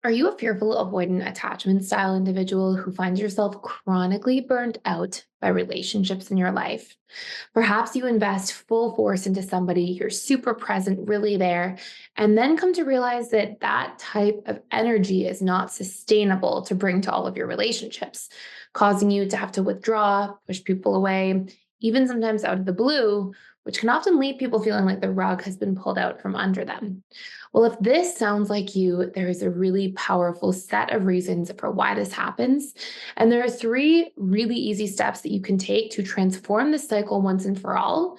Are you a fearful, avoidant attachment style individual who finds yourself chronically burned out by relationships in your life? Perhaps you invest full force into somebody, you're super present, really there, and then come to realize that that type of energy is not sustainable to bring to all of your relationships, causing you to have to withdraw, push people away, even sometimes out of the blue, which can often leave people feeling like the rug has been pulled out from under them. Well, if this sounds like you, there is a really powerful set of reasons for why this happens. And there are three really easy steps that you can take to transform this cycle once and for all,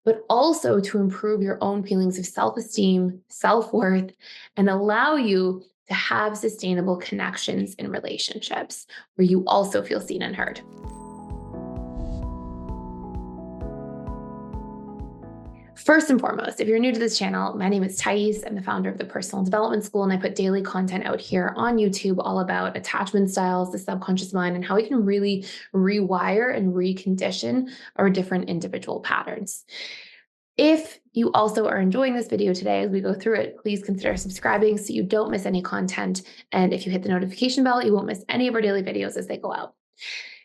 but also to improve your own feelings of self esteem, self worth, and allow you to have sustainable connections in relationships where you also feel seen and heard. First and foremost, if you're new to this channel, my name is Thais. I'm the founder of the Personal Development School, and I put daily content out here on YouTube all about attachment styles, the subconscious mind, and how we can really rewire and recondition our different individual patterns. If you also are enjoying this video today as we go through it, please consider subscribing so you don't miss any content. And if you hit the notification bell, you won't miss any of our daily videos as they go out.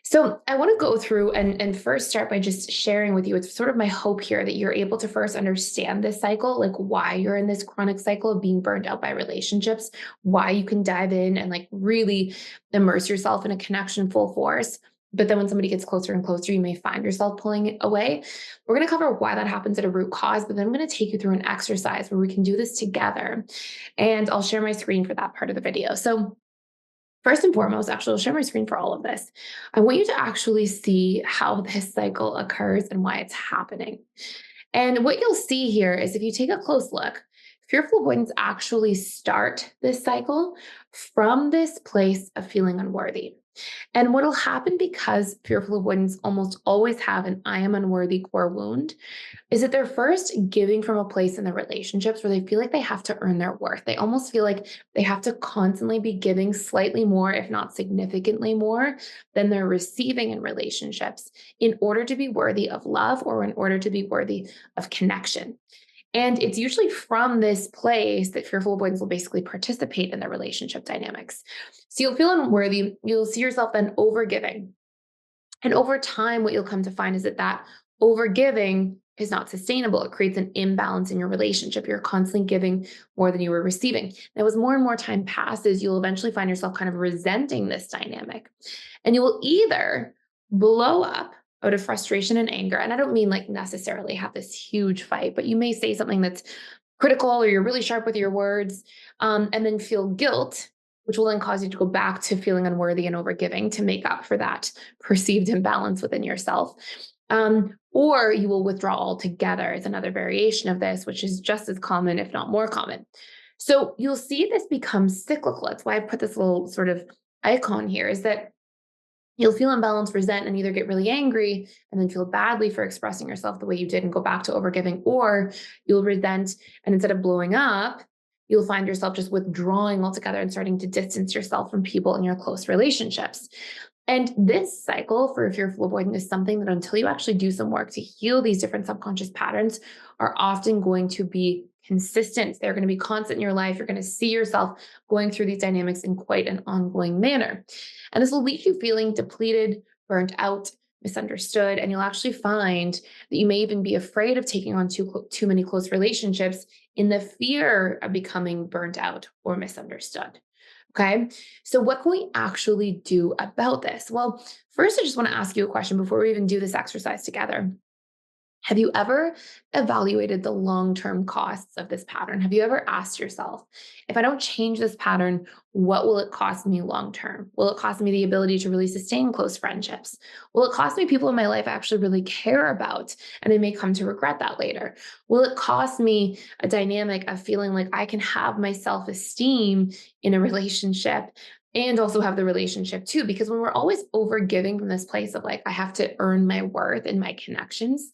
So I want to go through and first start by just sharing with you. It's sort of my hope here that you're able to first understand this cycle, like why you're in this chronic cycle of being burned out by relationships, why you can dive in and like really immerse yourself in a connection full force. But then when somebody gets closer and closer, you may find yourself pulling it away. We're going to cover why that happens at a root cause, but then I'm going to take you through an exercise where we can do this together. And I'll share my screen for that part of the video. So first and foremost, actually, I'll share my screen for all of this. I want you to actually see how this cycle occurs and why it's happening. And what you'll see here is if you take a close look, fearful avoidants actually start this cycle from this place of feeling unworthy. And what will happen because fearful avoidants almost always have an I am unworthy core wound is that they're first giving from a place in the relationships where they feel like they have to earn their worth. They almost feel like they have to constantly be giving slightly more, if not significantly more, than they're receiving in relationships in order to be worthy of love or in order to be worthy of connection. And it's usually from this place that fearful avoidants will basically participate in their relationship dynamics. So you'll feel unworthy. You'll see yourself then overgiving. And over time, what you'll come to find is that overgiving is not sustainable. It creates an imbalance in your relationship. You're constantly giving more than you were receiving. Now, as more and more time passes, you'll eventually find yourself kind of resenting this dynamic. And you will either blow up out of frustration and anger. And I don't mean like necessarily have this huge fight, but you may say something that's critical or you're really sharp with your words, and then feel guilt, which will then cause you to go back to feeling unworthy and overgiving to make up for that perceived imbalance within yourself. Or you will withdraw altogether is another variation of this, which is just as common, if not more common. So you'll see this become cyclical. That's why I put this little sort of icon here is that you'll feel imbalanced, resent, and either get really angry and then feel badly for expressing yourself the way you did and go back to overgiving, or you'll resent and instead of blowing up, you'll find yourself just withdrawing altogether and starting to distance yourself from people in your close relationships. And this cycle for fearful avoidant is something that until you actually do some work to heal these different subconscious patterns are often going to be consistent. They're going to be constant in your life. You're going to see yourself going through these dynamics in quite an ongoing manner. And this will leave you feeling depleted, burnt out, misunderstood. And you'll actually find that you may even be afraid of taking on too many close relationships in the fear of becoming burnt out or misunderstood. Okay. So what can we actually do about this? Well, first, I just want to ask you a question before we even do this exercise together. Have you ever evaluated the long-term costs of this pattern? Have you ever asked yourself, if I don't change this pattern, what will it cost me long-term? Will it cost me the ability to really sustain close friendships? Will it cost me people in my life I actually really care about and I may come to regret that later? Will it cost me a dynamic of feeling like I can have my self-esteem in a relationship and also have the relationship too? Because when we're always over giving from this place of like, I have to earn my worth in my connections,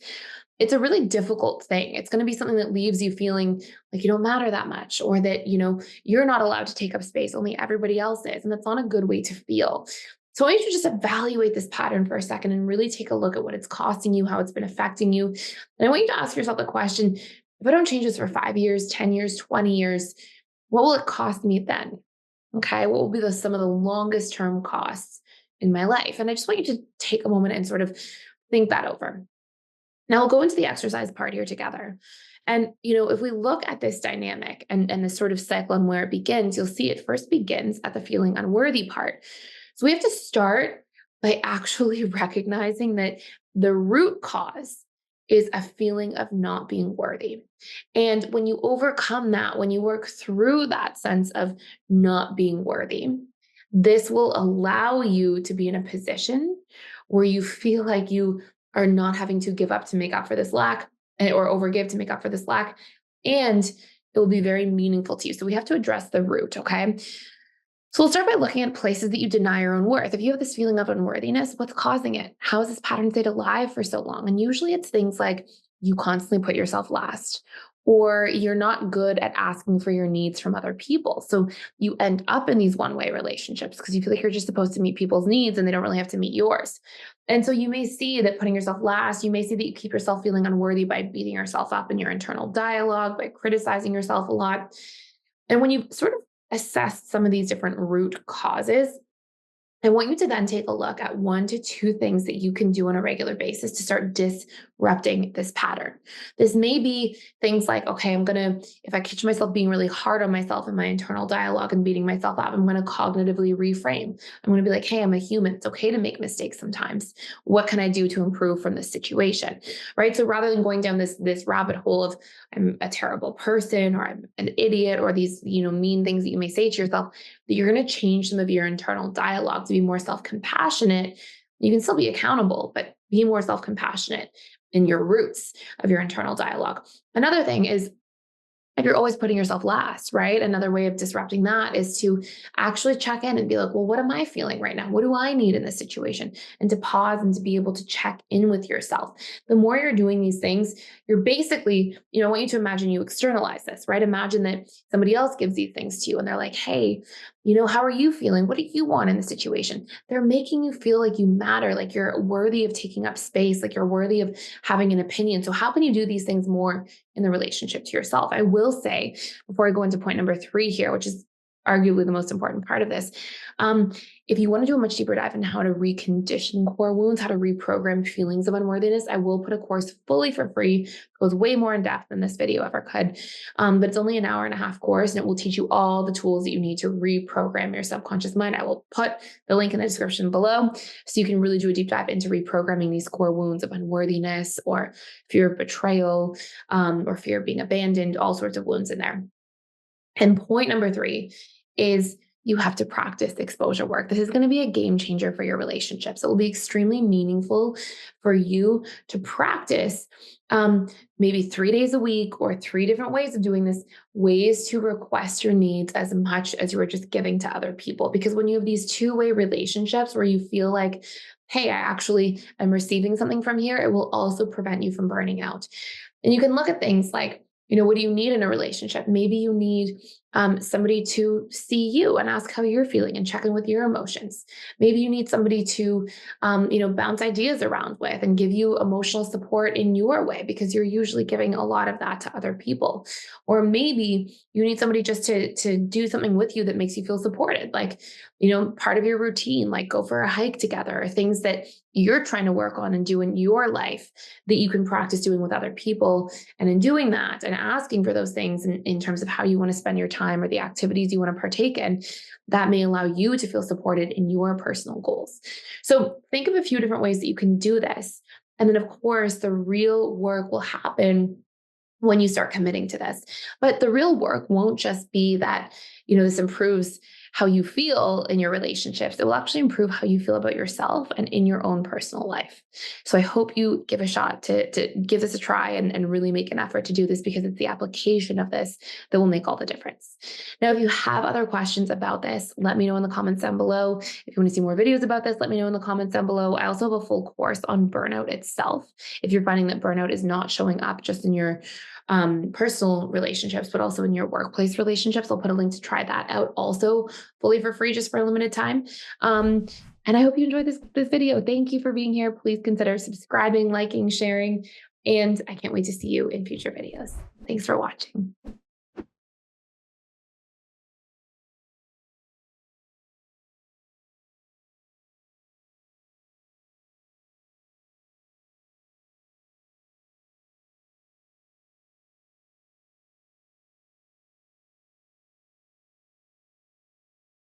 it's a really difficult thing. It's going to be something that leaves you feeling like you don't matter that much, or that, you're not allowed to take up space, only everybody else is. And that's not a good way to feel. So I want you to just evaluate this pattern for a second and really take a look at what it's costing you, how it's been affecting you. And I want you to ask yourself the question, if I don't change this for 5 years, 10 years, 20 years, what will it cost me then? Okay. What will be some of the longest term costs in my life? And I just want you to take a moment and sort of think that over. Now we'll go into the exercise part here together. And, if we look at this dynamic and this sort of cycle and where it begins, you'll see it first begins at the feeling unworthy part. So we have to start by actually recognizing that the root cause is a feeling of not being worthy. And when you overcome that, when you work through that sense of not being worthy, this will allow you to be in a position where you feel like you are not having to give up to make up for this lack or overgive to make up for this lack. And it will be very meaningful to you. So we have to address the root, okay? So we'll start by looking at places that you deny your own worth. If you have this feeling of unworthiness, what's causing it? How has this pattern stayed alive for so long? And usually it's things like you constantly put yourself last, or you're not good at asking for your needs from other people. So you end up in these one-way relationships because you feel like you're just supposed to meet people's needs and they don't really have to meet yours. And so you may see that putting yourself last, you may see that you keep yourself feeling unworthy by beating yourself up in your internal dialogue, by criticizing yourself a lot. And when you sort of assess some of these different root causes, I want you to then take a look at 1 to 2 things that you can do on a regular basis to start disrupting this pattern. This may be things like, okay, if I catch myself being really hard on myself in my internal dialogue and beating myself up, I'm going to cognitively reframe. I'm going to be like, hey, I'm a human. It's okay to make mistakes sometimes. What can I do to improve from this situation? Right. So rather than going down this rabbit hole of I'm a terrible person or I'm an idiot or these, mean things that you may say to yourself, that you're going to change some of your internal dialogue to be more self-compassionate. You can still be accountable, but be more self-compassionate in your roots of your internal dialogue. Another thing is if you're always putting yourself last, right? Another way of disrupting that is to actually check in and be like, well, what am I feeling right now? What do I need in this situation? And to pause and to be able to check in with yourself. The more you're doing these things, you're basically, I want you to imagine you externalize this, right? Imagine that somebody else gives these things to you and they're like, hey, how are you feeling? What do you want in the situation? They're making you feel like you matter, like you're worthy of taking up space, like you're worthy of having an opinion. So how can you do these things more in the relationship to yourself? I will say, before I go into point number 3 here, which is arguably the most important part of this, if you want to do a much deeper dive into how to recondition core wounds, how to reprogram feelings of unworthiness, I will put a course fully for free. It goes way more in depth than this video ever could. But it's only an hour-and-a-half course, and it will teach you all the tools that you need to reprogram your subconscious mind. I will put the link in the description below so you can really do a deep dive into reprogramming these core wounds of unworthiness or fear of betrayal, or fear of being abandoned, all sorts of wounds in there. And point number 3 is you have to practice exposure work. This is going to be a game changer for your relationships. It will be extremely meaningful for you to practice maybe 3 days a week or 3 different ways of doing this, ways to request your needs as much as you are just giving to other people. Because when you have these 2-way relationships where you feel like, hey, I actually am receiving something from here, it will also prevent you from burning out. And you can look at things like, what do you need in a relationship? Maybe you need somebody to see you and ask how you're feeling and check in with your emotions. Maybe you need somebody to, bounce ideas around with and give you emotional support in your way because you're usually giving a lot of that to other people. Or maybe you need somebody just to do something with you that makes you feel supported, like, part of your routine, like go for a hike together, or things that you're trying to work on and do in your life that you can practice doing with other people. And in doing that and asking for those things in terms of how you want to spend your time or the activities you want to partake in, that may allow you to feel supported in your personal goals. So think of a few different ways that you can do this. And then, of course, the real work will happen when you start committing to this. But the real work won't just be that, this improves how you feel in your relationships. It will actually improve how you feel about yourself and in your own personal life. So I hope you give a shot to give this a try and really make an effort to do this, because it's the application of this that will make all the difference. Now, if you have other questions about this, let me know in the comments down below. If you want to see more videos about this, let me know in the comments down below. I also have a full course on burnout itself. If you're finding that burnout is not showing up just in your personal relationships, but also in your workplace relationships, I'll put a link to try that out also fully for free, just for a limited time. And I hope you enjoyed this video. Thank you for being here. Please consider subscribing, liking, sharing, and I can't wait to see you in future videos. Thanks for watching.